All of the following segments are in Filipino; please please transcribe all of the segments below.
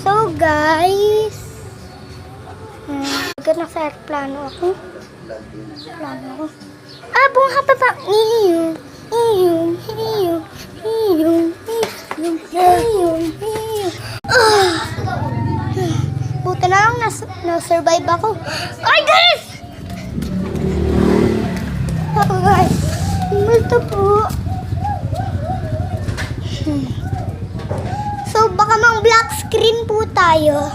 So guys, maganda sa airplano ako. Plano ako. Ah, bunga pa pa. Iyong. Buti na lang na-survive ako. Ay, guys! Ako, guys. Multo po. So, baka mang black screen po tayo.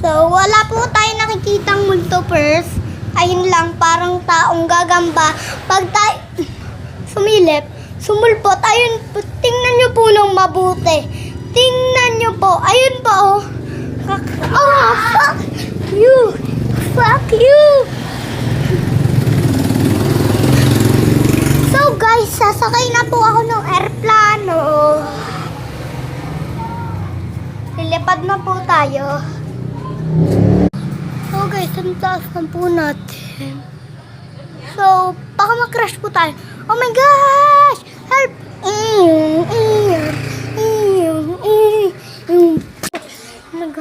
So, wala po tayo nakikitang multipers. Ayun lang, parang taong gagamba. Pag tayo sumilip, sumulpot, ayun po, tingnan nyo po ng mabuti. Tingnan nyo po, ayun po, oh. Oh, fuck you! Fuck you! So guys, sasakay na po ako ng airplano. Lilipad na po tayo. So guys, ang taas na po natin. So, baka mag-crash po tayo. Oh my gosh! Help!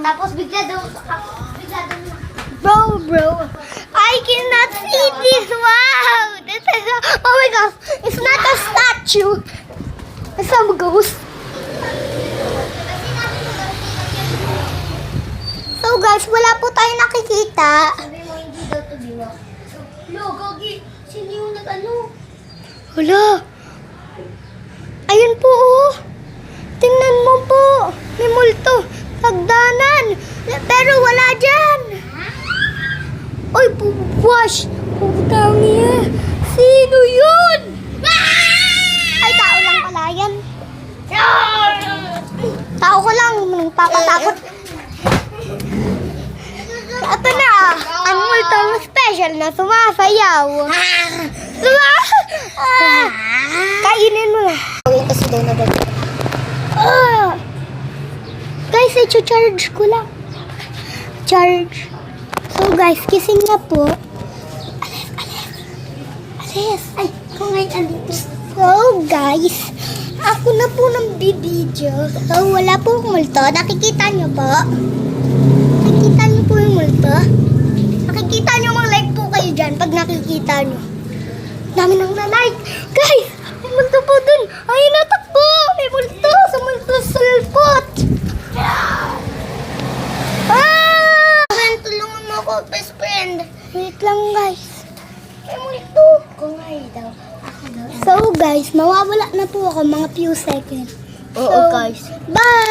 Tapos bigla daw. Bro, I cannot see this. Wow! This is oh my gosh! It's not a statue. It's a ghost. So guys, wala po tayo nakikita. Sabi mo, hindi daw to diwa. Lo, Gogi, sino yung nag-ano? Wala. Ayun po, oh. Tingnan mo po. May multo. Sagdanan. Pero wala dyan. Oy, wash. Putang niya. Sino yun? Ay, tao lang pala yan. Tao ko lang. Nagpapatakot. Ito na. Ang multong special na sumasayaw. Kainin mo na. Wait, kasi daw na ba? Guys, i-charge ko lang. Charge. So guys, kising na po. Alis. Ay, kung ngayon andito. So guys, ako na po ng bibidyo. So wala po multo. Nakikita nyo po? Nakikita nyo po yung multo? Nakikita nyo, mag-like po kayo dyan pag nakikita nyo. Dami nang na-like. Guys, may multo po dun. Ayun, natakbo. May multo. Sa multo sulpot. Tulungan mo ako, best friend. Wait lang, guys. May multo. Kung ngayon daw. So, guys, mawawala na po ako mga few seconds. Oo, guys. Bye!